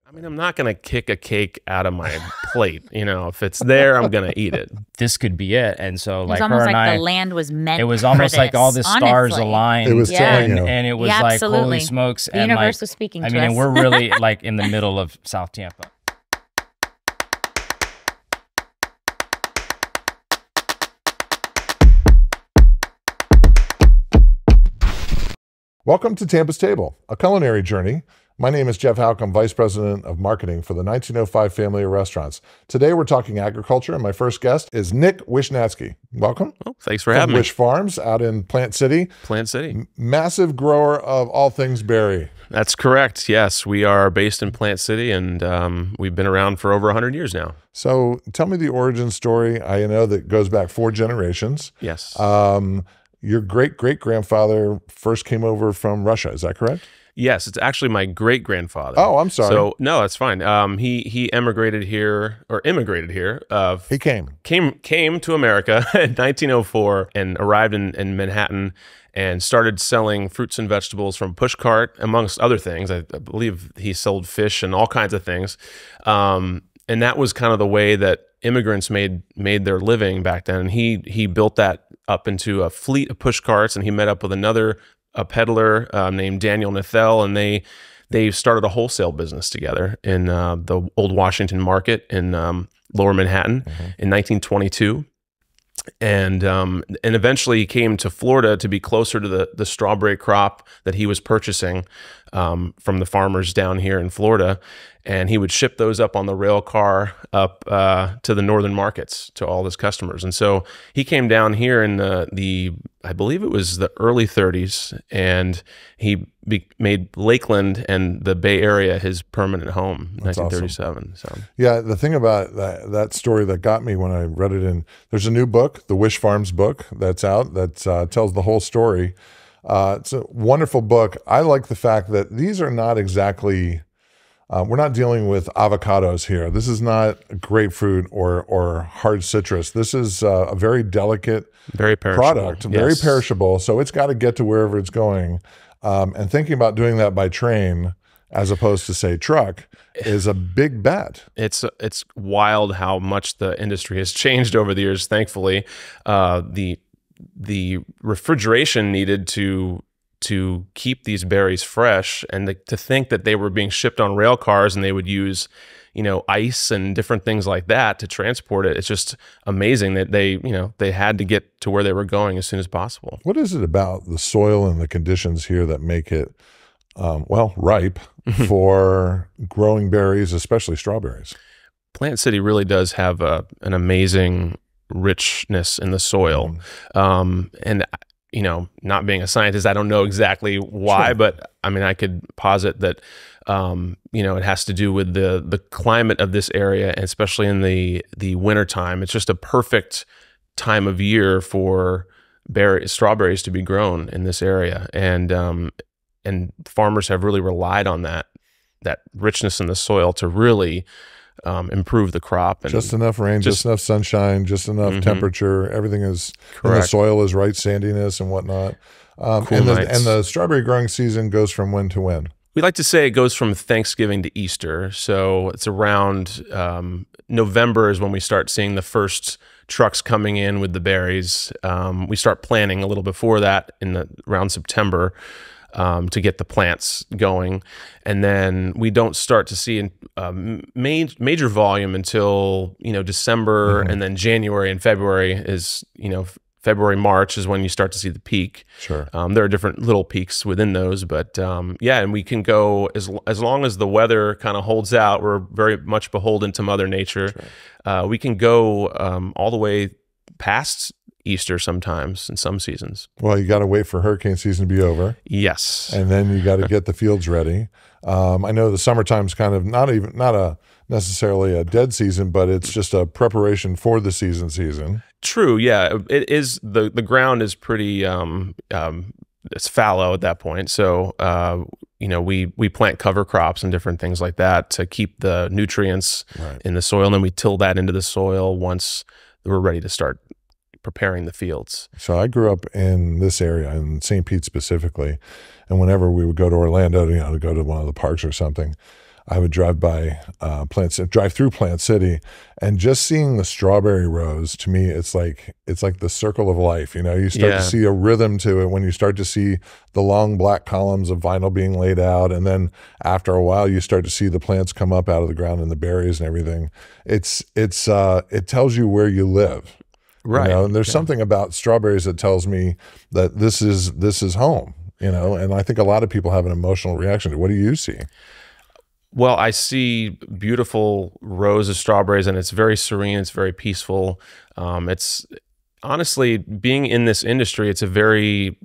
I mean, I'm not going to kick a cake out of my plate. You know, if it's there, I'm going to eat it. This could be it. And so It like was almost her and like I, the land was meant. it was for almost like this, all the stars honestly. aligned. It was telling you. And it was Yeah, like, absolutely. holy smokes. The and universe like, was speaking I to mean, us. and we're really like in the middle of South Tampa. Welcome to Tampa's Table, a culinary journey. My name is Jeff Houck. I'm Vice President of Marketing for the 1905 family of restaurants. Today we're talking agriculture, and my first guest is Nick Wishnatzki. Welcome. Oh, thanks for having me. Wish Farms out in Plant City. Plant City. Massive grower of all things berry. That's correct. Yes, we are based in Plant City, and we've been around for over 100 years now. So tell me the origin story. I know that goes back 4 generations. Yes. Your great-great-grandfather first came over from Russia. Is that correct? Yes, it's actually my great-grandfather. Oh, I'm sorry. So no, that's fine. He immigrated here. He came to America in 1904 and arrived in Manhattan and started selling fruits and vegetables from pushcart, amongst other things. I believe he sold fish and all kinds of things. And that was kind of the way that immigrants made their living back then. And he built that up into a fleet of push carts, and he met up with a peddler named Daniel Nathel, and they started a wholesale business together in the old Washington Market in Lower Manhattan in 1922. And eventually he came to Florida to be closer to the strawberry crop that he was purchasing from the farmers down here in Florida. And he would ship those up on the rail car up to the northern markets to all his customers. And so he came down here in I believe it was the early 30s, and he made Lakeland and the Bay Area his permanent home in 1937. Awesome. So yeah, the thing about that story that got me when I read it there's a new book, the Wish Farms book that's out that tells the whole story. It's a wonderful book. I like the fact that these are not exactly, we're not dealing with avocados here. This is not grapefruit or hard citrus. This is a very delicate very product, very perishable. So it's got to get to wherever it's going. And thinking about doing that by train as opposed to, say, truck is a big bet. It's wild how much the industry has changed over the years, thankfully. The refrigeration needed to keep these berries fresh, and to think that they were being shipped on rail cars and they would use, ice and different things like that to transport it. It's just amazing that they had to get to where they were going as soon as possible. What is it about the soil and the conditions here that make it, ripe for growing berries, especially strawberries? Plant City really does have an amazing richness in the soil. And not being a scientist, I don't know exactly why, but I mean, I could posit that, it has to do with the climate of this area, and especially in the winter time. It's just a perfect time of year for strawberries to be grown in this area. And farmers have really relied on that richness in the soil to really improve the crop. And just enough rain, just enough sunshine, just enough temperature. Everything is, and the soil is right, sandiness and whatnot. And the strawberry growing season goes from when to when? We like to say it goes from Thanksgiving to Easter. So it's around November is when we start seeing the first trucks coming in with the berries. We start planting a little before that around September. To get the plants going, and then we don't start to see major volume until December, and then January and February is February, March is when you start to see the peak. Sure. There are different little peaks within those, but and we can go as long as the weather kind of holds out. We're very much beholden to Mother Nature. Right. We can go all the way past Easter sometimes in some seasons. Well, you got to wait for hurricane season to be over. Yes. And then you got to get the fields ready. I know the summertime's kind of not necessarily a dead season, but it's just a preparation for the season. True. Yeah. It is. The ground is pretty, it's fallow at that point. So, we plant cover crops and different things like that to keep the nutrients in the soil. And then we till that into the soil once we're ready to start preparing the fields. So I grew up in this area, in St. Pete specifically, and whenever we would go to Orlando, to go to one of the parks or something, I would drive by drive through Plant City, and just seeing the strawberry rows, to me, it's like the circle of life. You know, you start to see a rhythm to it when you start to see the long black columns of vinyl being laid out, and then after a while, you start to see the plants come up out of the ground and the berries and everything. It tells you where you live. Right. You know? And there's something about strawberries that tells me that this is home, you know, and I think a lot of people have an emotional reaction to it. What do you see? Well, I see beautiful rows of strawberries, and it's very serene. It's very peaceful. It's honestly, being in this industry, it's a very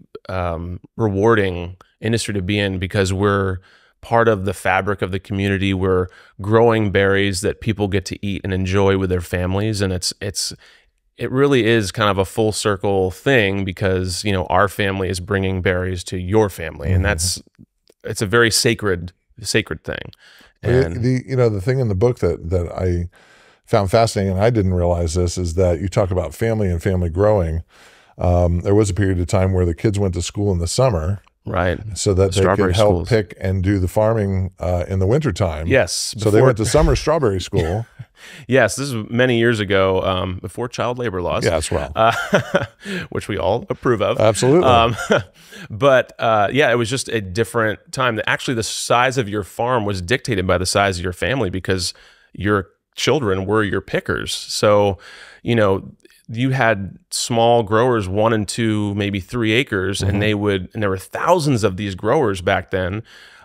rewarding industry to be in, because we're part of the fabric of the community. We're growing berries that people get to eat and enjoy with their families, and it really is kind of a full circle thing, because, you know, our family is bringing berries to your family, and it's a very sacred thing. And the thing in the book that I found fascinating, and I didn't realize this, is that you talk about family and family growing. There was a period of time where the kids went to school in the summer, right, so that they could help pick and do the farming in the wintertime. Yes. So they went to summer strawberry school. Yes, this is many years ago, before child labor laws. Yes, well. Which we all approve of. Absolutely. But it was just a different time. Actually, the size of your farm was dictated by the size of your family, because your children were your pickers. So, you know, you had small growers, 1 and 2, maybe 3 acres, and there were thousands of these growers back then.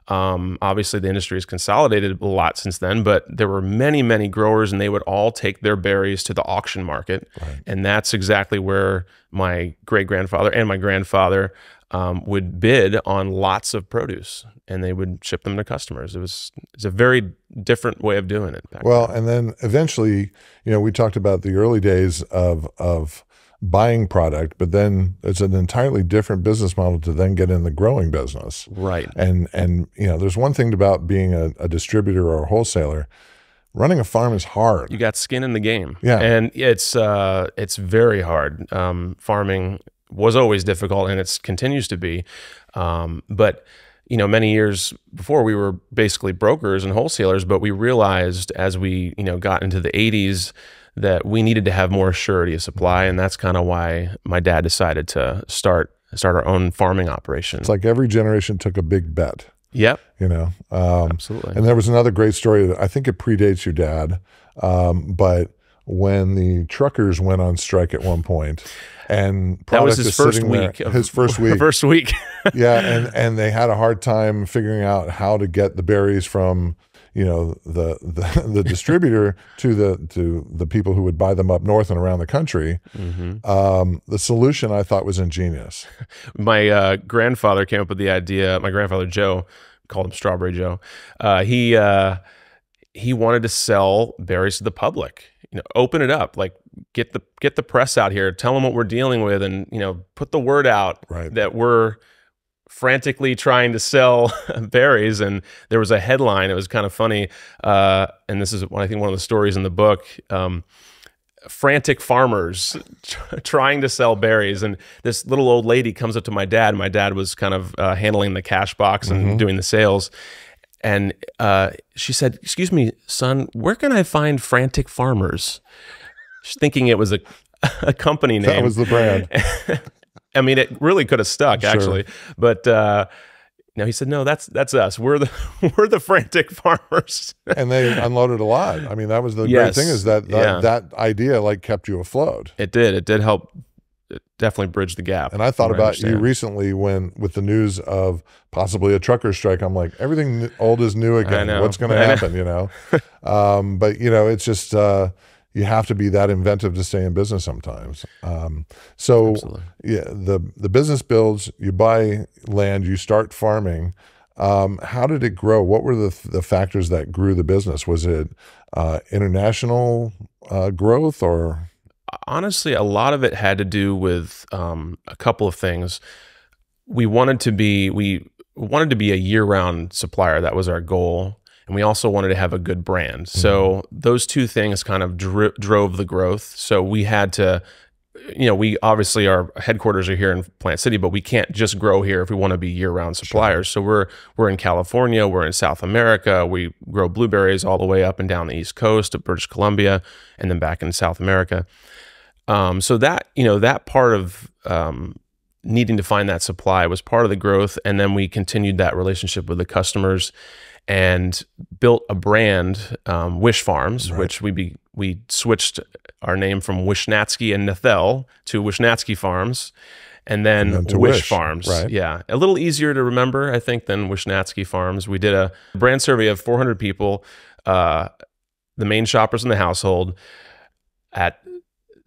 Obviously the industry has consolidated a lot since then, but there were many, many growers, and they would all take their berries to the auction market. Right. And that's exactly where my great-grandfather and my grandfather would bid on lots of produce, and they would ship them to customers. It's a very different way of doing it back then. And then eventually, you know, we talked about the early days of buying product, but then it's an entirely different business model to then get in the growing business. Right. And you know, there's one thing about being a distributor or a wholesaler. Running a farm is hard. You got skin in the game. Yeah. And it's very hard. Farming was always difficult, and it continues to be. But you know, many years before, we were basically brokers and wholesalers, but we realized as we, you know, got into the 80s that we needed to have more surety of supply, and that's kind of why my dad decided to start our own farming operation. It's like every generation took a big bet. Yep. You know, absolutely. And there was another great story that I think it predates your dad, but when the truckers went on strike at one point, and that was his first week. His first week. First week. Yeah, and they had a hard time figuring out how to get the berries from, you know, the distributor to the people who would buy them up north and around the country. The solution, I thought, was ingenious. My grandfather came up with the idea. My grandfather Joe, called him Strawberry Joe. He wanted to sell berries to the public. You know, open it up, like get the press out here, tell them what we're dealing with, and, you know, put the word out that we're frantically trying to sell berries. And there was a headline, it was kind of funny, and this is I think one of the stories in the book, frantic farmers trying to sell berries. And this little old lady comes up to my dad. My dad was kind of handling the cash box and doing the sales. And she said, "Excuse me, son, where can I find Frantic Farmers?" She's thinking it was a company name. That was the brand. I mean, it really could have stuck, actually. But no, he said, "No, that's us. We're the Frantic Farmers." And they unloaded a lot. I mean, that was the great thing, is that idea like kept you afloat. It did. It did help. It definitely bridged the gap. And I thought about you recently with the news of possibly a trucker strike. I'm like, everything old is new again. What's going to happen, you know? But, you know, it's just you have to be that inventive to stay in business sometimes. So, yeah, the business builds, you buy land, you start farming. How did it grow? What were the factors that grew the business? Was it international growth, or? Honestly, a lot of it had to do with a couple of things. We wanted to be a year-round supplier. That was our goal. And we also wanted to have a good brand. So those two things kind of drove the growth. So we had to we obviously, our headquarters are here in Plant City, but we can't just grow here if we want to be year-round suppliers. So we're in California, we're in South America, we grow blueberries all the way up and down the East Coast of British Columbia, and then back in South America. So that, that part of needing to find that supply was part of the growth, and then we continued that relationship with the customers and built a brand, Wish Farms, which we switched our name from Wishnatzki and Nethel to Wishnatzki Farms, and then to Wish Farms. Right. Yeah, a little easier to remember, I think, than Wishnatzki Farms. We did a brand survey of 400 people, the main shoppers in the household,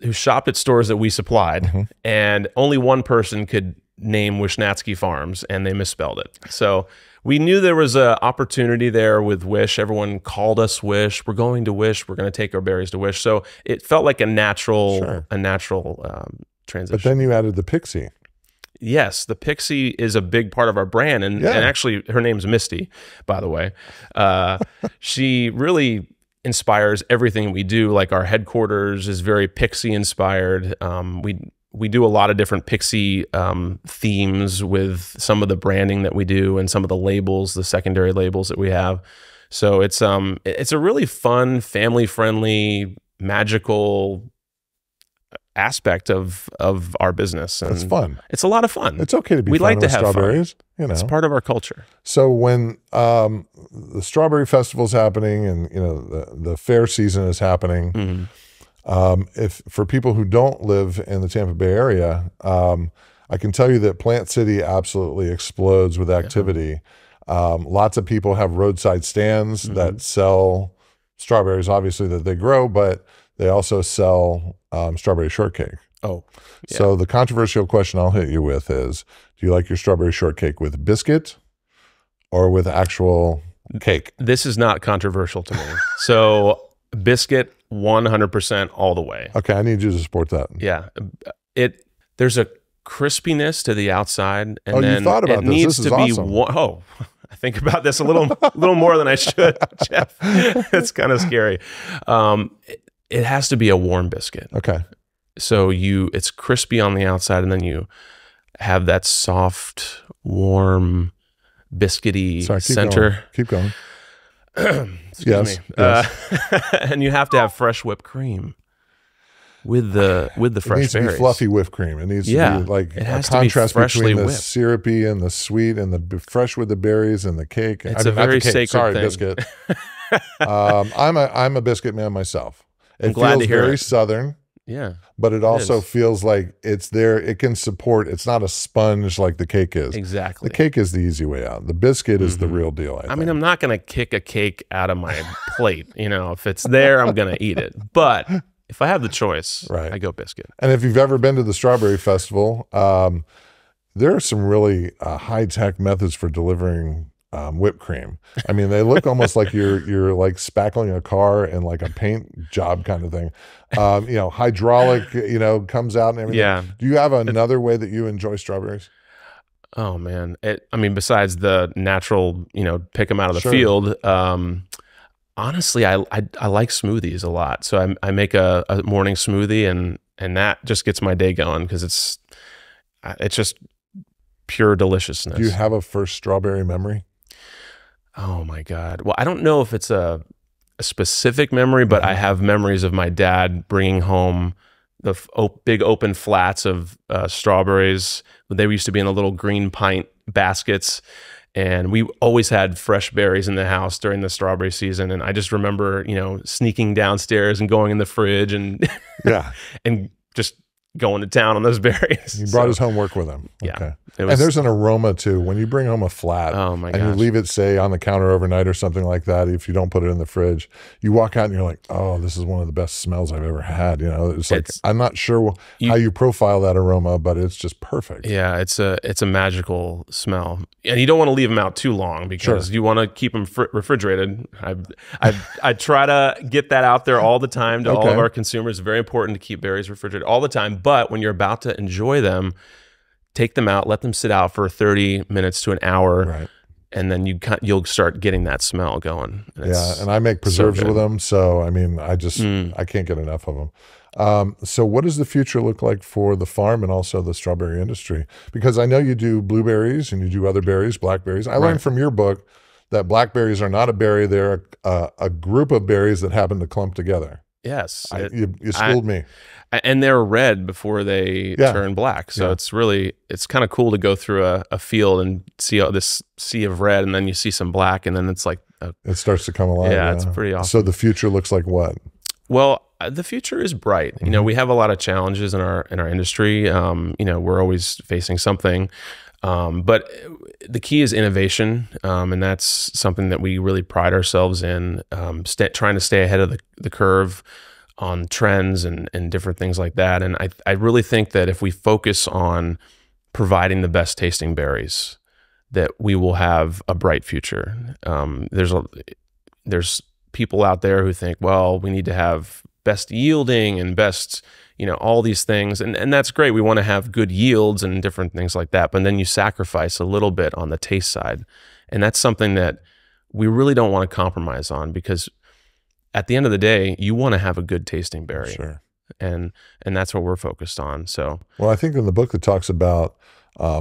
who shopped at stores that we supplied, and only one person could name Wishnatzki Farms, and they misspelled it. So we knew there was an opportunity there with Wish. Everyone called us Wish. We're going to Wish. We're going to take our berries to Wish. So it felt like a natural transition. But then you added the Pixie. Yes, the Pixie is a big part of our brand, and actually her name's Misty, by the way. She really inspires everything we do. Like our headquarters is very Pixie inspired. We do a lot of different Pixie themes with some of the branding that we do and some of the labels, the secondary labels that we have. So it's a really fun, family friendly, magical aspect of our business. And it's fun. It's a lot of fun. It's okay to be. We like to have strawberries. Fun. It's part of our culture. So when the strawberry festival is happening, and the fair season is happening, if for people who don't live in the Tampa Bay area, I can tell you that Plant City absolutely explodes with activity. Lots of people have roadside stands that sell strawberries, obviously, that they grow, but they also sell strawberry shortcake. Oh, yeah. So the controversial question I'll hit you with is, do you like your strawberry shortcake with biscuit or with actual cake? This is not controversial to me. So biscuit, 100% all the way. Okay, I need you to support that. Yeah. There's a crispiness to the outside, and then you thought about it needs to be awesome. I think about this a little more than I should, Jeff. It's kind of scary. It has to be a warm biscuit. Okay. So it's crispy on the outside, and then you have that soft, warm, biscuity center. Keep going. Excuse me. And you have to have fresh whipped cream with the fresh berries. It needs to be fluffy whipped cream. It needs to be like a contrast between the syrupy and the sweet, and the fresh with the berries and the cake. It's a very sacred thing. Biscuit. I'm a biscuit man myself. I'm glad to hear very it. Southern. Yeah. But it also feels like it's there. It can support. It's not a sponge like the cake is. Exactly. The cake is the easy way out. The biscuit is the real deal. I mean, I'm not going to kick a cake out of my plate. If it's there, I'm going to eat it. But if I have the choice, I go biscuit. And if you've ever been to the Strawberry Festival, there are some really high-tech methods for delivering whipped cream. I mean, they look almost like you're like spackling a car in like a paint job kind of thing. Hydraulic, comes out and everything. Yeah. Do you have another way that you enjoy strawberries? Oh man. Besides the natural, pick them out of the field, honestly, I like smoothies a lot. So I make a morning smoothie, and that just gets my day going, because it's just pure deliciousness. Do you have a first strawberry memory? Oh my God. Well, I don't know if it's a specific memory, but I have memories of my dad bringing home the big open flats of strawberries. They used to be in the little green pint baskets, and we always had fresh berries in the house during the strawberry season. And I just remember, sneaking downstairs and going in the fridge and and just going to town on those berries. He brought his homework with him. Yeah. Okay. And there's an aroma too. When you bring home a flat and you leave it, say, on the counter overnight or something like that, if you don't put it in the fridge, you walk out and you're like, oh, this is one of the best smells I've ever had. It's like, I'm not sure how you profile that aroma, but it's just perfect. Yeah, it's a magical smell. And you don't want to leave them out too long, because you want to keep them refrigerated. I try to get that out there all the time to all of our consumers. It's very important to keep berries refrigerated all the time. But when you're about to enjoy them, take them out, let them sit out for 30 minutes to an hour. Right. and then you'll start getting that smell going. And I make preserves with them, so I mean, I can't get enough of them. So what does the future look like for the farm and also the strawberry industry? Because I know you do blueberries and you do other berries, blackberries. I learned from your book that blackberries are not a berry; they're a group of berries that happen to clump together. Yes, you schooled me. And they're red before they turn black. So it's kind of cool to go through a field and see all this sea of red, and then you see some black, and then it's like it starts to come alive. Yeah, it's pretty awesome. So the future looks like what? Well, the future is bright. You know, we have a lot of challenges in our industry. You know, we're always facing something. But the key is innovation, and that's something that we really pride ourselves in, trying to stay ahead of the curve on trends and different things like that. And I really think that if we focus on providing the best tasting berries, that we will have a bright future. There's people out there who think, well, we need to have best yielding and best, you know, all these things. And that's great. We want to have good yields and different things like that. But then you sacrifice a little bit on the taste side. And that's something that we really don't want to compromise on, because at the end of the day, you want to have a good tasting berry. Sure. And that's what we're focused on. So, well, I think in the book it talks about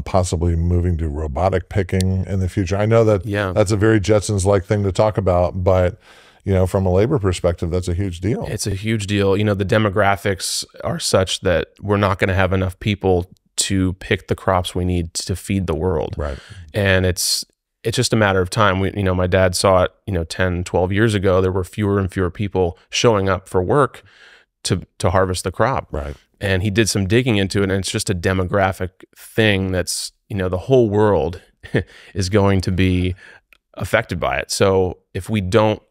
possibly moving to robotic picking in the future. I know that that's a very Jetsons-like thing to talk about, but you know, from a labor perspective, that's a huge deal. It's a huge deal. You know, the demographics are such that we're not going to have enough people to pick the crops we need to feed the world. Right. And it's just a matter of time. You know, my dad saw it, you know, 10, 12 years ago. There were fewer and fewer people showing up for work to harvest the crop. Right. And he did some digging into it, and it's just a demographic thing that's, you know, the whole world is going to be affected by it. So if we don't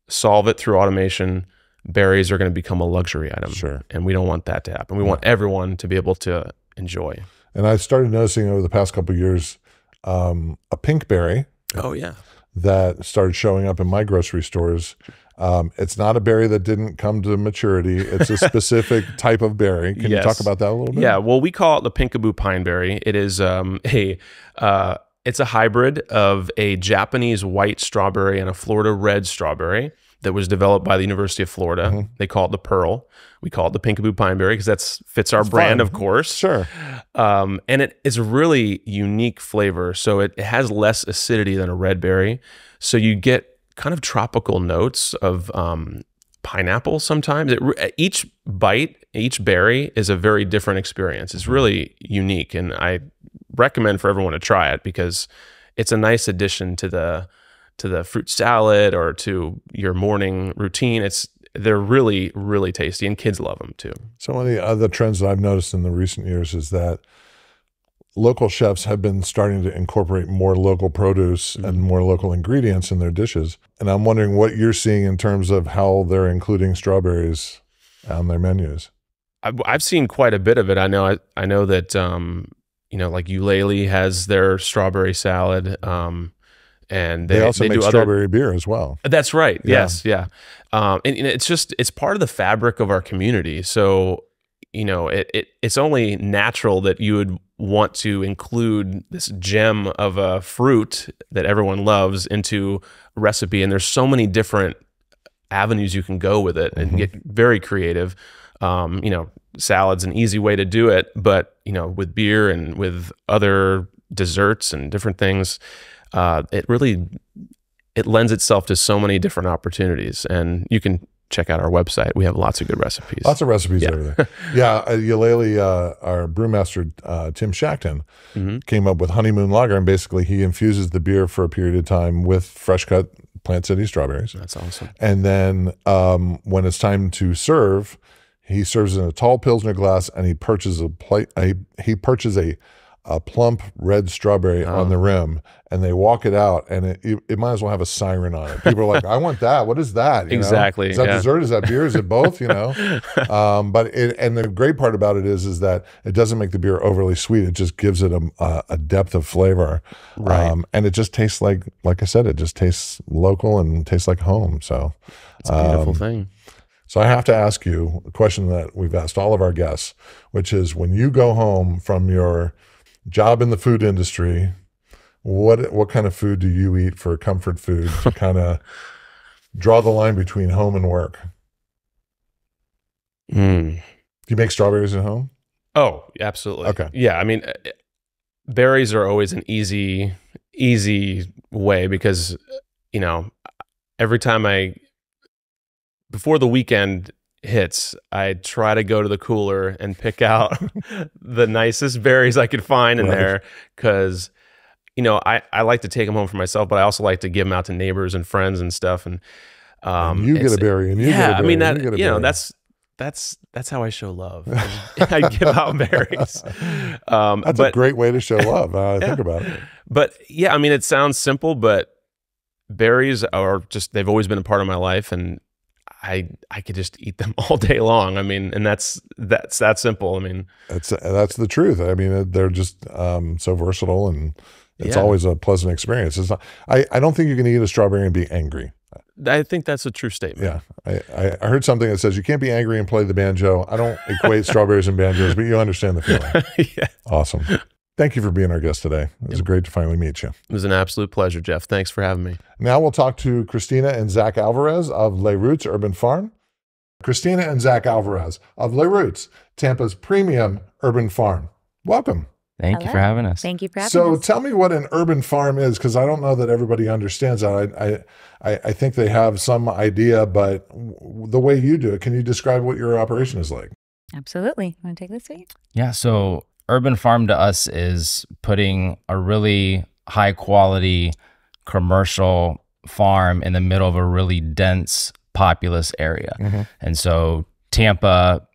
solve it through automation, berries are going to become a luxury item. Sure. And we don't want that to happen. We want everyone to be able to enjoy. And I started noticing over the past couple of years, a pink berry. Oh, yeah. That started showing up in my grocery stores. It's not a berry that didn't come to maturity. It's a specific type of berry. Can you talk about that a little bit? Yeah, well, we call it the Pinkaboo pine berry. It is it's a hybrid of a Japanese white strawberry and a Florida red strawberry that was developed by the University of Florida. They call it the Pearl. We call it the Pinkaboo pine berry because that fits our brand, of course. Sure. And it is a really unique flavor. So it has less acidity than a red berry. So you get kind of tropical notes of pineapple sometimes. Each bite, each berry is a very different experience. It's really unique, and I recommend for everyone to try it because it's a nice addition to the fruit salad or to your morning routine. They're really, really tasty, and kids love them too. So one of the other trends that I've noticed in the recent years is that local chefs have been starting to incorporate more local produce and more local ingredients in their dishes. And I'm wondering what you're seeing in terms of how they're including strawberries on their menus. I've seen quite a bit of it. I know that, you know, like Eulalie has their strawberry salad. And they also make strawberry beer as well. That's right. Yes. Yeah. And it's part of the fabric of our community. So, you know, it's only natural that you would want to include this gem of a fruit that everyone loves into a recipe. And there's so many different avenues you can go with it and get very creative. You know, salad's an easy way to do it, but, you know, with beer and with other desserts and different things, it lends itself to so many different opportunities. And you can check out our website. We have lots of good recipes. Lots of recipes over there. Yeah, Eulalie, our brewmaster, Tim Shackton, came up with Honeymoon Lager, and basically he infuses the beer for a period of time with fresh cut Plant City strawberries. That's awesome. And then when it's time to serve, he serves in a tall Pilsner glass, and he purchases a plump red strawberry on the rim, and they walk it out, and it might as well have a siren on it. People are like, I want that. What is that? You exactly. know? Is that dessert? Is that beer? Is it both? You know? And the great part about it is that it doesn't make the beer overly sweet. It just gives it a depth of flavor. Right. And it just tastes like I said, it just tastes local and tastes like home. So it's a beautiful thing. So I have to ask you a question that we've asked all of our guests, which is when you go home from your job in the food industry, what kind of food do you eat for comfort food to kind of draw the line between home and work? Do you make strawberries at home? Oh, absolutely. Okay. Yeah, I mean, berries are always an easy way because, you know, every time before the weekend hits, I try to go to the cooler and pick out the nicest berries I could find in there because, you know, I like to take them home for myself, but I also like to give them out to neighbors and friends and stuff. And you get a berry, and you get a berry. I mean, that, you know, that's how I show love. I give out berries. That's a great way to show love. Think about it. But yeah, I mean, it sounds simple, but berries are they've always been a part of my life, and I could just eat them all day long. I mean, and that's that simple. I mean, that's the truth. I mean, they're just so versatile, and it's always a pleasant experience. It's not, I don't think you can eat a strawberry and be angry. I think that's a true statement. Yeah. I heard something that says you can't be angry and play the banjo. I don't equate strawberries and banjos, but you understand the feeling. Yeah. Awesome. Thank you for being our guest today. It was great to finally meet you. It was an absolute pleasure, Jeff. Thanks for having me. Now we'll talk to Christina and Zach Alvarez of Les Roots Urban Farm. Christina and Zach Alvarez of Les Roots, Tampa's premium urban farm. Welcome. Thank you for having us. Thank you for having us. So tell me what an urban farm is, because I don't know that everybody understands that. I think they have some idea, but the way you do it, can you describe what your operation is like? Absolutely. Want to take this seat? Yeah, so urban farm to us is putting a really high quality commercial farm in the middle of a really dense, populous area. And so Tampa,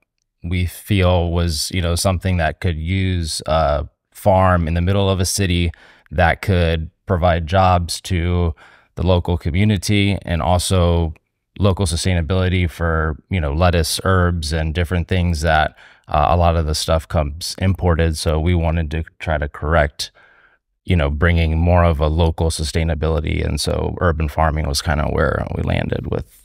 we feel, was, you know, something that could use a farm in the middle of a city that could provide jobs to the local community and also local sustainability for, you know, lettuce, herbs, and different things that a lot of the stuff comes imported. So we wanted to try to correct, you know, bringing more of a local sustainability. And so urban farming was kind of where we landed with.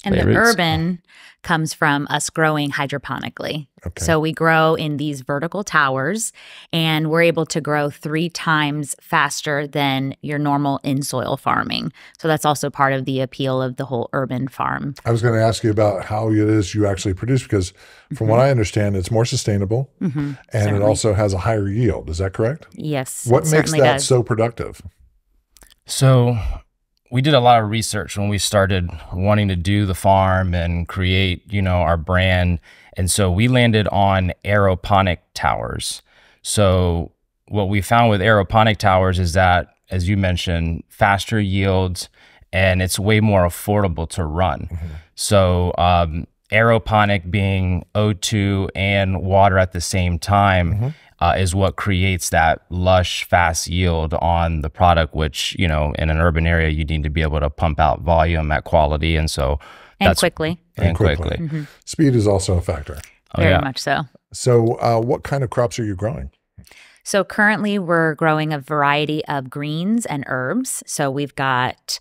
And the urban comes from us growing hydroponically. Okay. So we grow in these vertical towers, and we're able to grow 3 times faster than your normal in-soil farming. So that's also part of the appeal of the whole urban farm. I was going to ask you about how it is you actually produce, because from what I understand, it's more sustainable and it also has a higher yield. Is that correct? Yes. What makes that so productive? So we did a lot of research when we started wanting to do the farm and create, you know, our brand. And so we landed on aeroponic towers. So what we found with aeroponic towers is that, as you mentioned, faster yields, and it's way more affordable to run. So aeroponic being O2 and water at the same time is what creates that lush, fast yield on the product, which, you know, in an urban area, you need to be able to pump out volume at quality. And so And quickly. And quickly. Speed is also a factor. Very much so. So what kind of crops are you growing? So currently we're growing a variety of greens and herbs. So we've got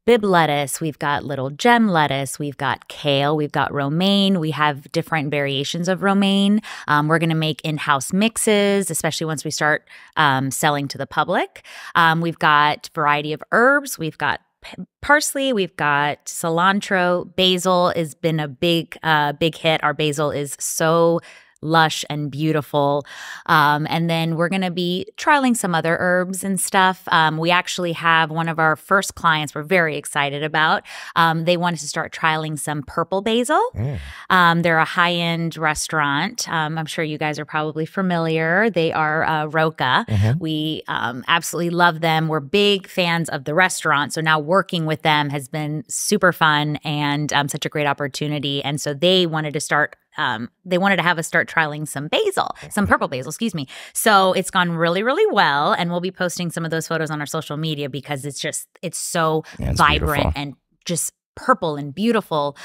bib lettuce, we've got little gem lettuce, we've got kale, we've got romaine. We have different variations of romaine. We're going to make in-house mixes, especially once we start selling to the public. We've got variety of herbs. We've got parsley, we've got cilantro. Basil has been a big hit. Our basil is so lush and beautiful. And then we're going to be trialing some other herbs and stuff. We actually have one of our first clients we're very excited about. They wanted to start trialing some purple basil. They're a high-end restaurant. I'm sure you guys are probably familiar. They are Roca. We absolutely love them. We're big fans of the restaurant. So now working with them has been super fun and such a great opportunity. And so they wanted to start they wanted to have us start trialing some purple basil, excuse me. So it's gone really, really well. And we'll be posting some of those photos on our social media because it's so vibrant beautiful. And just purple and beautiful.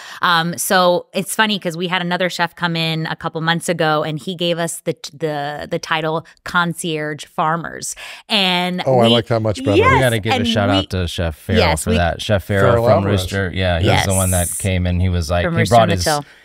So it's funny because we had another chef come in a couple months ago and he gave us the title Concierge Farmers. And I like that much better. Yes, we got to give a shout out to Chef Farrell for that. Chef Farrell from Rooster. Yeah, he's the one that came in. He was like,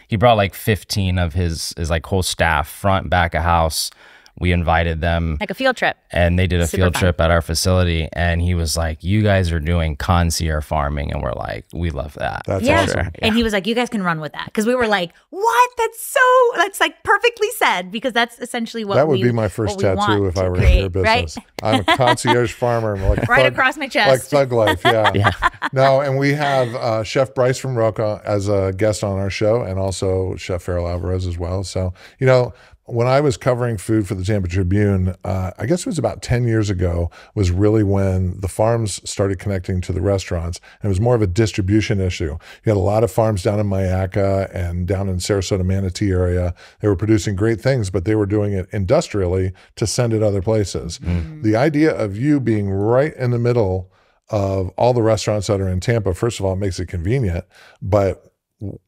he brought like 15 of his like whole staff, front, back of house, we invited them. Like a field trip. And they did a field trip at our facility. And he was like, you guys are doing concierge farming. And we're like, we love that. That's awesome. Yeah. And he was like, you guys can run with that. Because we were like, what? That's like perfectly said. Because that's essentially what that would be my first tattoo if I were in your business. Right? I'm a concierge farmer. Like right across my chest. Like Thug Life, yeah. No, and we have Chef Bryce from Roca as a guest on our show, and also Chef Farrell Alvarez as well. So, you know, when I was covering food for the Tampa Tribune, I guess it was about 10 years ago, was really when the farms started connecting to the restaurants. And it was more of a distribution issue. You had a lot of farms down in Mayaca and down in Sarasota, Manatee area. They were producing great things, but they were doing it industrially to send it other places. Mm. The idea of you being right in the middle of all the restaurants that are in Tampa, first of all, it makes it convenient, but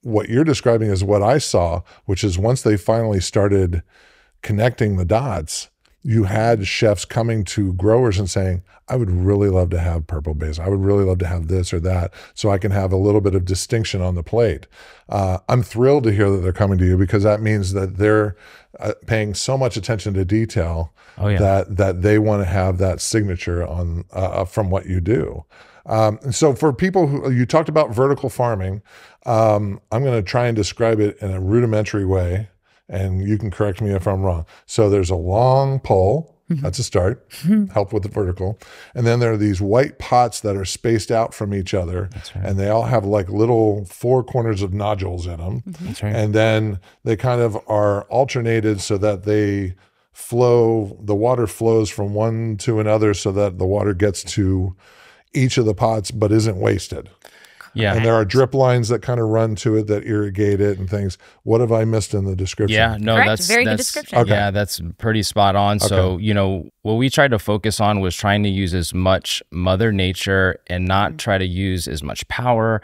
what you're describing is what I saw, which is once they finally started connecting the dots, you had chefs coming to growers and saying, I would really love to have purple basil. I would really love to have this or that, so I can have a little bit of distinction on the plate. I'm thrilled to hear that they're coming to you, because that means that they're paying so much attention to detail that they want to have that signature on from what you do. And so for people who, you talked about vertical farming, I'm going to try and describe it in a rudimentary way, and you can correct me if I'm wrong. So there's a long pole, that's a start, help with the vertical. And then there are these white pots that are spaced out from each other, and they all have like little 4 corners of nodules in them. That's right. And then they kind of are alternated so that they flow, the water flows from one to another so that the water gets to each of the pots but isn't wasted. Yeah. And there are drip lines that kind of run to it that irrigate it and things. What have I missed in the description? Yeah, no, Correct. that's very good description. Okay. Yeah, that's pretty spot on. Okay. So, you know, what we tried to focus on was trying to use as much Mother Nature and not try to use as much power,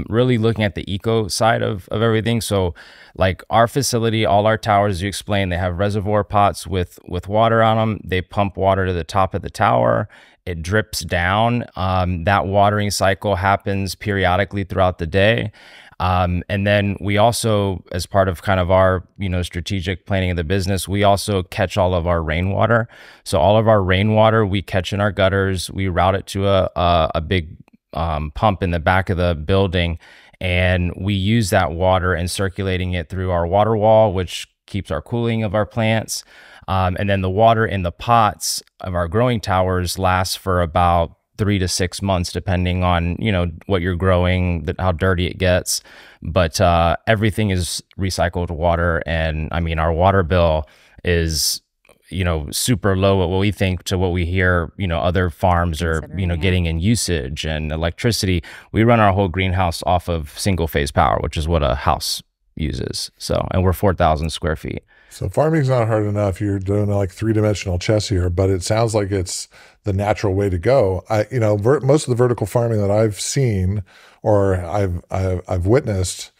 really looking at the eco side of everything. So like our facility, all our towers, as you explained, they have reservoir pots with water on them. They pump water to the top of the tower. It drips down. That watering cycle happens periodically throughout the day. And then we also, as part of kind of our, you know, strategic planning of the business, we also catch all of our rainwater. So all of our rainwater we catch in our gutters. We route it to a big pump in the back of the building, and we use that water and circulating it through our water wall, which keeps our cooling of our plants. And then the water in the pots of our growing towers lasts for about 3 to 6 months, depending on, you know, what you're growing, how dirty it gets. But everything is recycled water. And I mean, our water bill is, you know, super low at what we think to what we hear, you know, other farms are, you know, getting in usage and electricity. We run our whole greenhouse off of single phase power, which is what a house uses. So, and we're 4,000 square feet. So farming's not hard enough. You're doing like 3-dimensional chess here, but it sounds like it's the natural way to go. You know, most of the vertical farming that I've seen or I've witnessed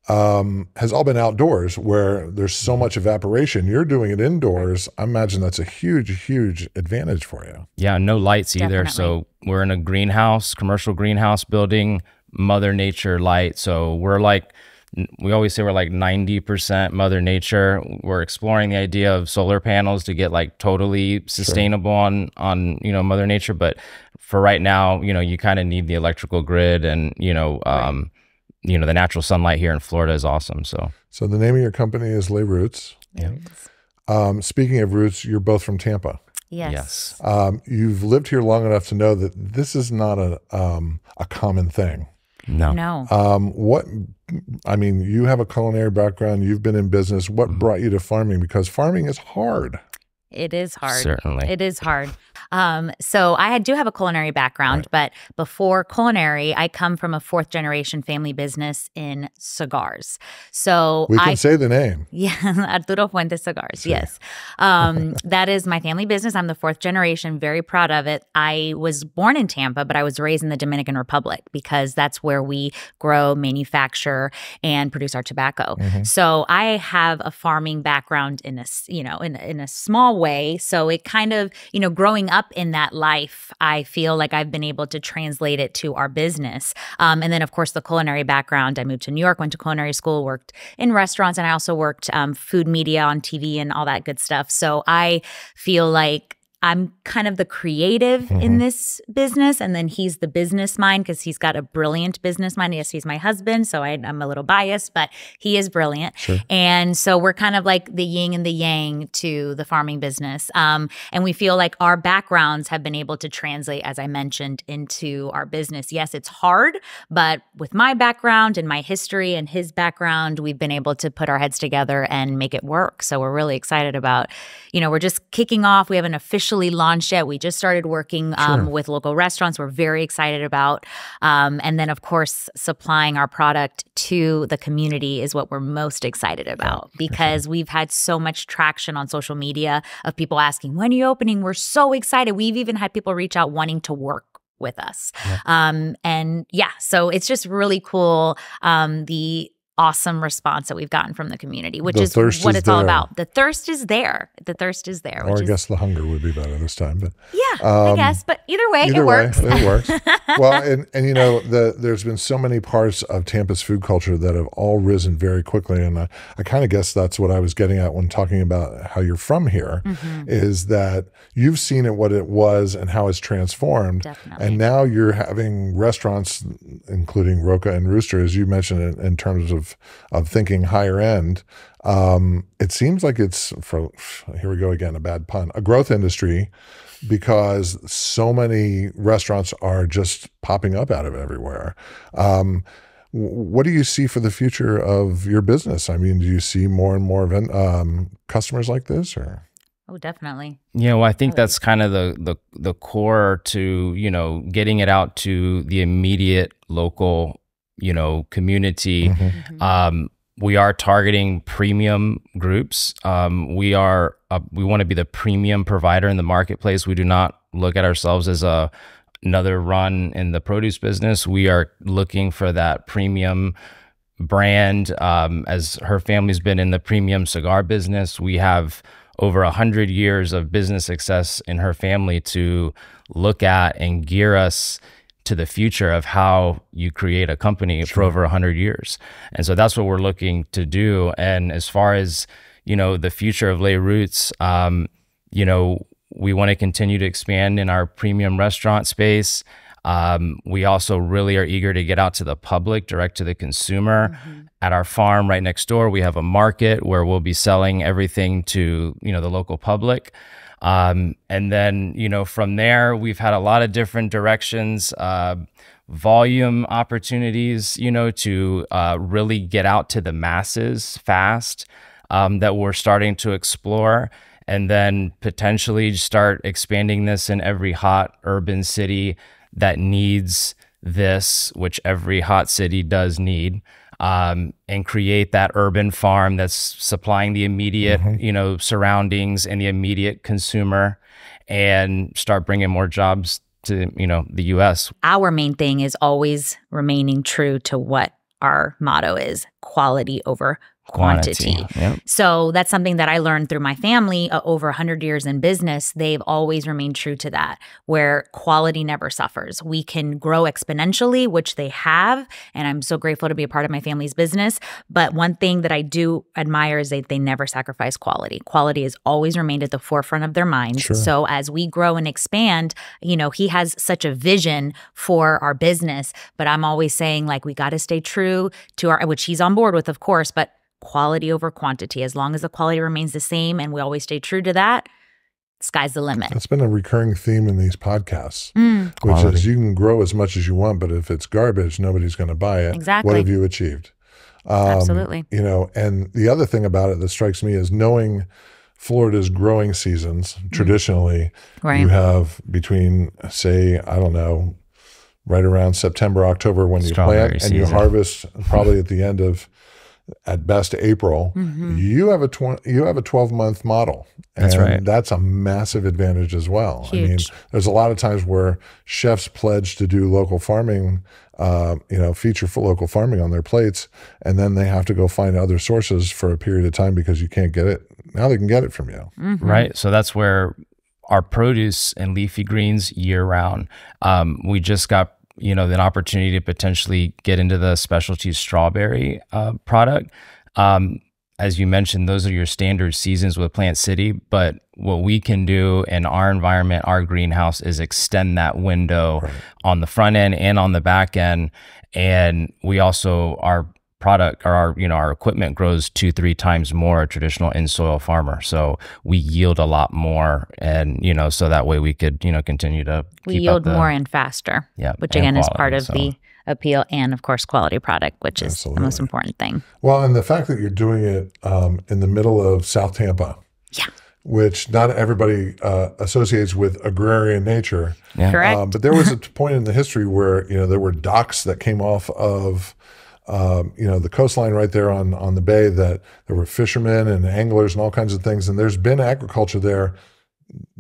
has all been outdoors, where there's so much evaporation. You're doing it indoors. I imagine that's a huge, huge advantage for you. Yeah, no lights either. So we're in a greenhouse, commercial greenhouse building, Mother Nature light. So we're like, we always say we're like 90% Mother Nature. We're exploring the idea of solar panels to get like totally sustainable on you know, Mother Nature. But for right now, you know, you kind of need the electrical grid, and you know, you know, the natural sunlight here in Florida is awesome. So the name of your company is Les Roots. Yeah. Speaking of roots, you're both from Tampa. Yes. You've lived here long enough to know that this is not a common thing. No. What, I mean, you have a culinary background, you've been in business. What brought you to farming? Because farming is hard. It is hard. Certainly. It is hard. So I do have a culinary background, but before culinary, I come from a 4th-generation family business in cigars. So we can say the name. Yeah, Arturo Fuentes Cigars. Yes. That is my family business. I'm the 4th generation, very proud of it. I was born in Tampa, but I was raised in the Dominican Republic because that's where we grow, manufacture, and produce our tobacco. So I have a farming background in a, you know, in a small way. So it kind of, growing up in that life, I feel like I've been able to translate it to our business. And then, of course, the culinary background. I moved to New York, went to culinary school, worked in restaurants, and I also worked food media on TV and all that good stuff. So I feel like I'm kind of the creative in this business, and then he's the business mind because he's got a brilliant business mind. Yes, he's my husband, so I'm a little biased, but he is brilliant. Sure. And so we're kind of like the yin and the yang to the farming business. And we feel like our backgrounds have been able to translate, as I mentioned, into our business. Yes, it's hard, but with my background and my history and his background, we've been able to put our heads together and make it work. So we're really excited about, we're just kicking off. We haven't officially launched yet. We just started working with local restaurants. We're very excited about. And then, of course, supplying our product to the community is what we're most excited about because we've had so much traction on social media of people asking, when are you opening? We're so excited. We've even had people reach out wanting to work with us. So it's just really cool. The awesome response that we've gotten from the community, which is what it's all about. The thirst is there. The thirst is there. Or I guess the hunger would be better this time. But I guess. But either way, it works. It works. Well, and there's been so many parts of Tampa's food culture that have all risen very quickly. And I kind of guess that's what I was getting at when talking about how you're from here, is that you've seen it, what it was and how it's transformed. Definitely. And now you're having restaurants, including Roca and Rooster, as you mentioned, in terms of thinking higher end. It seems like it's, here we go again, a bad pun, a growth industry, because so many restaurants are just popping up out of everywhere. What do you see for the future of your business? I mean, do you see more and more customers like this, or? Oh, definitely. I think that's kind of the core to, getting it out to the immediate local community. We are targeting premium groups. We want to be the premium provider in the marketplace. We do not look at ourselves as another run in the produce business. We are looking for that premium brand. As her family's been in the premium cigar business, we have over 100 years of business success in her family to look at and gear us to the future of how you create a company for over 100 years. And so that's what we're looking to do. And as far as, the future of Les Roots, we want to continue to expand in our premium restaurant space. We also really are eager to get out to the public, direct to the consumer. At our farm right next door, we have a market where we'll be selling everything to, the local public. And then, from there, we've had a lot of different directions, volume opportunities, to really get out to the masses fast, that we're starting to explore, and then potentially start expanding this in every hot urban city that needs this, which every hot city does need. And create that urban farm that's supplying the immediate, surroundings and the immediate consumer, and start bringing more jobs to, the U.S. Our main thing is always remaining true to what our motto is: quality over quantity. Yep. So that's something that I learned through my family over 100 years in business. They've always remained true to that, where quality never suffers. We can grow exponentially, which they have, and I'm so grateful to be a part of my family's business. But one thing that I do admire is they never sacrifice quality. Quality has always remained at the forefront of their minds. Sure. So as we grow and expand, he has such a vision for our business, but I'm always saying, like, we got to stay true to which he's on board with, of course, but quality over quantity. As long as the quality remains the same and we always stay true to that, sky's the limit. That's been a recurring theme in these podcasts, which Quality. is you can grow as much as you want, but if it's garbage, nobody's going to buy it. Exactly. What have you achieved? Absolutely. And the other thing about it that strikes me is knowing Florida's growing seasons. Traditionally, you have between, say, I don't know, right around September, October when you plant, and you harvest probably at the end of, at best, April. You have a 12-month model, and that's right. That's a massive advantage as well. Huge. I mean, there's a lot of times where chefs pledge to do local farming feature for local farming on their plates, and then they have to go find other sources for a period of time because you can't get it. Now they can get it from you. Right. So that's where our produce and leafy greens year round. We just got an opportunity to potentially get into the specialty strawberry product. As you mentioned, those are your standard seasons with Plant City, but what we can do in our environment, our greenhouse, is extend that window on the front end and on the back end. And we also, our product, or our equipment grows 2-3 times more a traditional in-soil farmer. So we yield a lot more, and so that way we could continue to we yield more and faster. Yeah, which again is part of the appeal, and of course quality product, which is the most important thing. Well, and the fact that you're doing it in the middle of South Tampa, which not everybody associates with agrarian nature. Correct. But there was a point in the history where there were docks that came off of the coastline right there on the bay, that there were fishermen and anglers and all kinds of things. And there's been agriculture there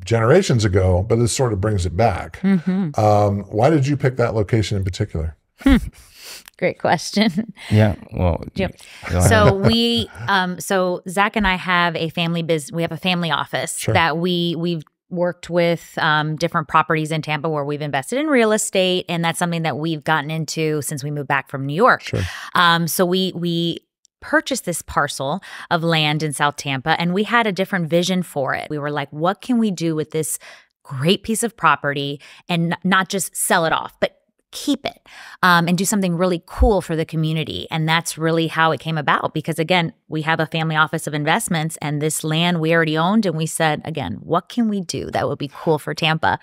generations ago, but this sort of brings it back. Why did you pick that location in particular? Great question. Yeah. Well, so so Zach and I have a family business. We have a family office that we've worked with different properties in Tampa where we've invested in real estate, and that's something that we've gotten into since we moved back from New York. So we purchased this parcel of land in South Tampa, and we had a different vision for it. We were like, what can we do with this great piece of property, and not just sell it off, but keep it and do something really cool for the community. And that's really how it came about, because again, we have a family office of investments, and this land we already owned, and we said, again, what can we do that would be cool for Tampa?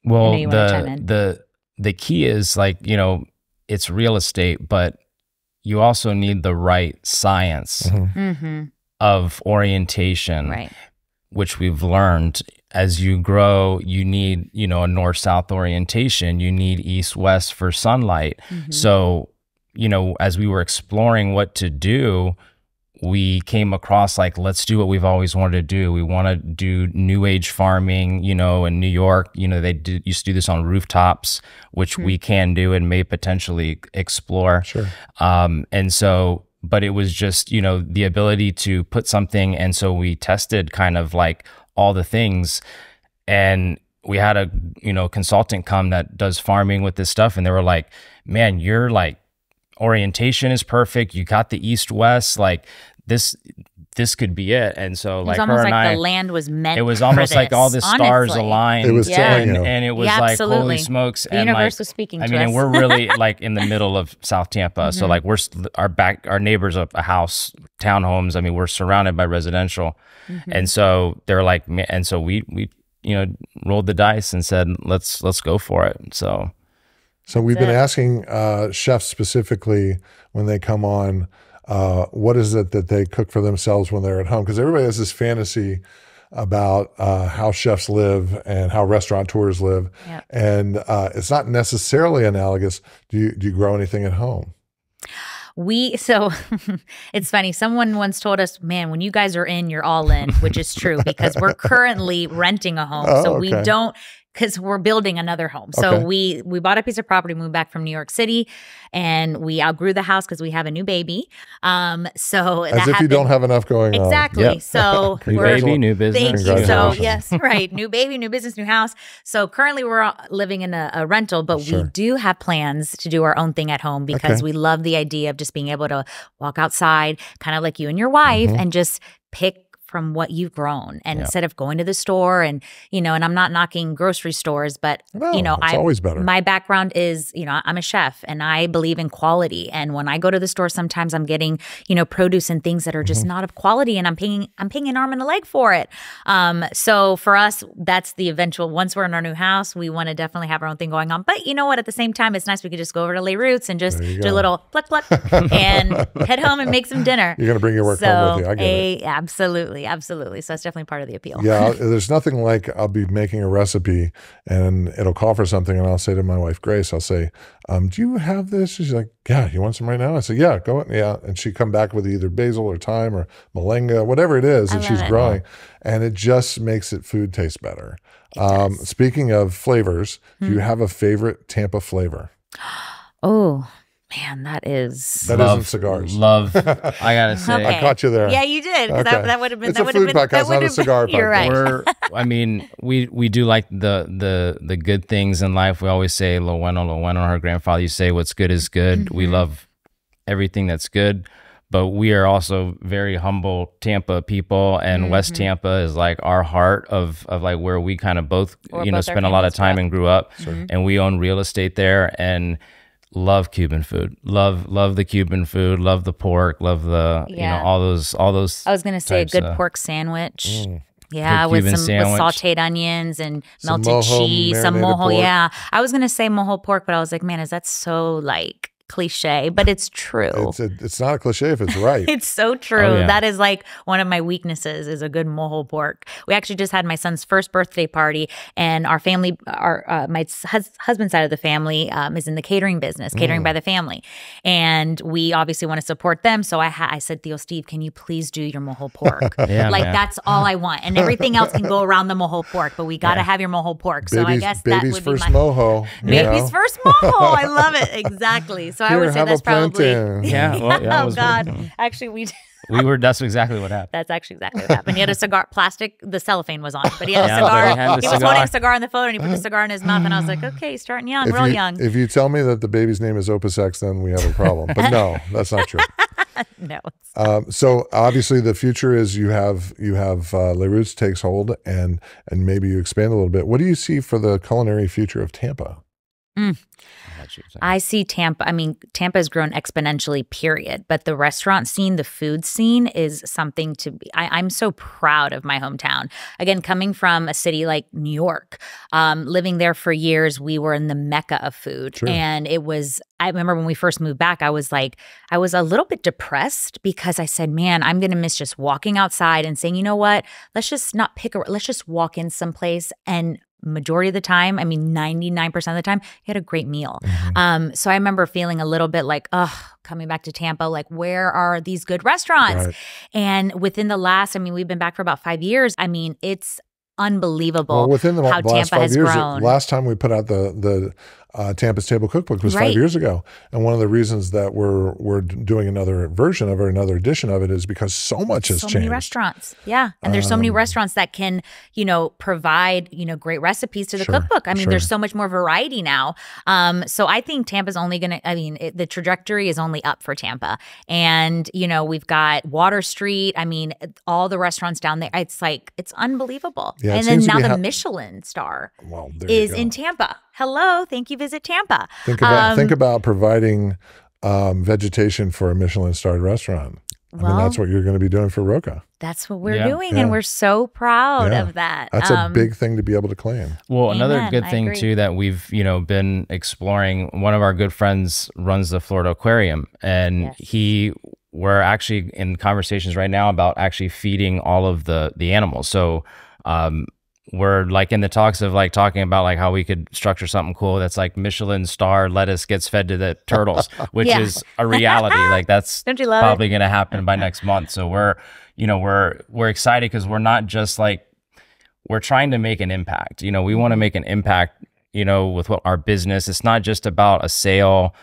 Well, the key is it's real estate, but you also need the right science of orientation, which we've learned. As you grow, you need, a north-south orientation. You need east-west for sunlight. So, as we were exploring what to do, we came across let's do what we've always wanted to do. We want to do new age farming, in New York, they used to do this on rooftops, which we can do and may potentially explore. And so, but it was just, the ability to put something. And so we tested kind of all the things, and we had a consultant come that does farming with this stuff, and they were like, man, your orientation is perfect, you got the east west, this could be it. And so it was almost the land was meant. It was almost like all the stars aligned. It was telling you. And it was holy smokes. The universe was speaking to us. And we're really in the middle of South Tampa. So our neighbors of a house, townhomes. We're surrounded by residential. And so they're and so we rolled the dice and said, let's go for it. So we've been asking chefs specifically when they come on, what is it that they cook for themselves when they're at home? Because everybody has this fantasy about how chefs live and how restaurateurs live. And it's not necessarily analogous. Do you grow anything at home? So it's funny. Someone once told us, man, when you guys are in, you're all in, which is true, because we're currently renting a home. We don't, because we're building another home. So we bought a piece of property, moved back from New York City, and we outgrew the house because we have a new baby. So as if you don't have enough going on. Exactly. So new baby, new business. Thank you. So yes, right. New baby, new business, new house. So currently we're living in a rental, but we do have plans to do our own thing at home, because we love the idea of just being able to walk outside, kind of like you and your wife, and just pick from what you've grown, and instead of going to the store and and I'm not knocking grocery stores, but it's always better. My background is I'm a chef, and I believe in quality, and when I go to the store, sometimes I'm getting produce and things that are just not of quality, and I'm paying an arm and a leg for it. So for us, that's the eventual. Once we're in our new house, we want to definitely have our own thing going on. But you know what? At the same time, it's nice we could just go over to Les Roots and just do a little pluck pluck and head home and make some dinner. You're gonna bring your work home with you. I get it. Absolutely. Absolutely. So that's definitely part of the appeal. Yeah. There's nothing like I'll be making a recipe and it'll call for something, and I'll say to my wife, Grace, I'll say, do you have this? She's like, yeah, you want some right now? I say, yeah, go. Yeah. And she come back with either basil or thyme or moringa, whatever it is that she's growing. And it just makes food taste better. Speaking of flavors, do you have a favorite Tampa flavor? Oh, man, that is... isn't cigars. Love, I gotta say. Okay. I caught you there. Yeah, you did. Okay. That would have been... It's a food podcast, not a cigar podcast. You're right. I mean, we do like the good things in life. We always say, lo bueno. Her grandfather used to say, what's good is good. We love everything that's good. But we are also very humble Tampa people, and West Tampa is like our heart of like where we kind of both, spent a lot of time and grew up. And we own real estate there and love Cuban food. Love the Cuban food, love the pork, love the, all those. I was going to say a good pork sandwich. Yeah, with sauteed onions and melted cheese, some mojo. Pork. Yeah, I was going to say mojo pork, but I was like, man, is that so like cliche? But it's true. It's not a cliche if it's right. It's so true. Oh, yeah. That is like one of my weaknesses is a good mojo pork. We actually just had my son's first birthday party, and our family, my husband's side of the family is in the catering business, catering by the family, and we obviously want to support them. So I said, Theo Steve, can you please do your mojo pork? That's all I want, and everything else can go around the mojo pork, but we got to have your mojo pork. So I guess that would be my mojo. Baby's first mojo. I love it. Exactly. So I would say that's probably oh God! Actually, That's exactly what happened. That's actually exactly what happened. He had a cigar. The cellophane was on, but he had a cigar. He was holding a cigar in the photo, and he put the cigar in his mouth. And I was like, okay, he's starting young, real young. If you tell me that the baby's name is Opus X, then we have a problem. But no, that's not true. No. So obviously, the future is you have Les Roots takes hold, and maybe you expand a little bit. What do you see for the culinary future of Tampa? I see Tampa. I mean, Tampa has grown exponentially, period. But the restaurant scene, the food scene is something to be. I'm so proud of my hometown. Again, coming from a city like New York, living there for years, we were in the mecca of food. True. And it was, I remember when we first moved back, I was a little bit depressed because I said, man, I'm going to miss just walking outside and saying, you know what, let's just not let's just walk in someplace, and majority of the time, I mean 99% of the time, you had a great meal. So I remember feeling a little bit like, coming back to Tampa, like where are these good restaurants? Right. And within the last, I mean, we've been back for about 5 years. I mean, it's unbelievable within the how last Tampa 5 has years, grown. Last time we put out the Tampa's Table Cookbook was 5 years ago. And one of the reasons that we're doing another version of it, another edition of it, is because so much has changed. So many restaurants. Yeah. And there's so many restaurants that can, provide, great recipes to the cookbook. I mean, there's so much more variety now. So I think Tampa's only going to, the trajectory is only up for Tampa. And, we've got Water Street. I mean, all the restaurants down there, it's unbelievable. Yeah, and then now the Michelin star is in Tampa. Hello, thank you, Visit Tampa. Think about providing vegetation for a Michelin-starred restaurant. I mean, that's what you're going to be doing for Roca. That's what we're doing, and we're so proud of that. That's a big thing to be able to claim. Well, another good thing too that we've been exploring. One of our good friends runs the Florida Aquarium, and we're actually in conversations right now about actually feeding all of the animals. So. We're like in the talks of like talking about like how we could structure something cool that's like Michelin star lettuce gets fed to the turtles, which is a reality. Like that's probably going to happen by next month. So we're excited because we're not just like, we're trying to make an impact. We want to make an impact, with what our business. It's not just about a sale,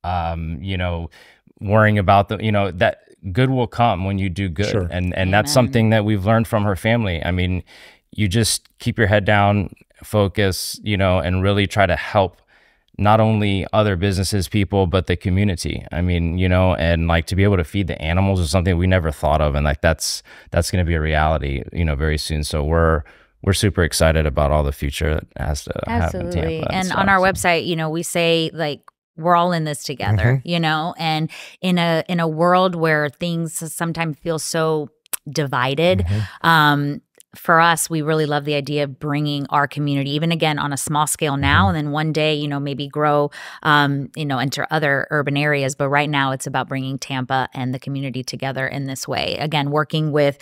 worrying about that good will come when you do good. Sure. And that's something that we've learned from her family. I mean, you just keep your head down, focus, and really try to help not only other businesses, people, but the community. I mean, and like to be able to feed the animals is something we never thought of. And like, that's going to be a reality, very soon. So we're super excited about all the future that has to happen in Tampa. And on our website, we say like, we're all in this together, and in a world where things sometimes feel so divided, for us, we really love the idea of bringing our community, even again on a small scale now, and then one day, maybe grow, enter other urban areas. But right now, it's about bringing Tampa and the community together in this way. Again, working with,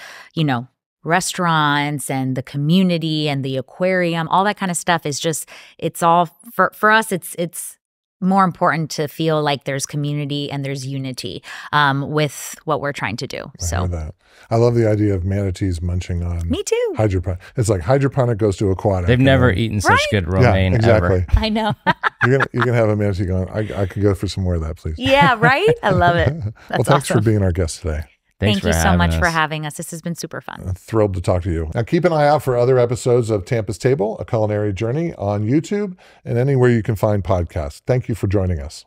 restaurants and the community and the aquarium, all that kind of stuff is just, it's all for us. It's more important to feel like there's community and there's unity with what we're trying to do. I hear that. I love the idea of manatees munching on. Me too. Hydroponic. It's like hydroponic goes to aquatic. They've never eaten such good romaine exactly. ever. I know. You're gonna have a manatee going, I could go for some more of that, please. Yeah, right? I love it. Well, thanks for being our guest today. Thank you so much for having us. This has been super fun. Thrilled to talk to you. Now, keep an eye out for other episodes of Tampa's Table, A Culinary Journey on YouTube and anywhere you can find podcasts. Thank you for joining us.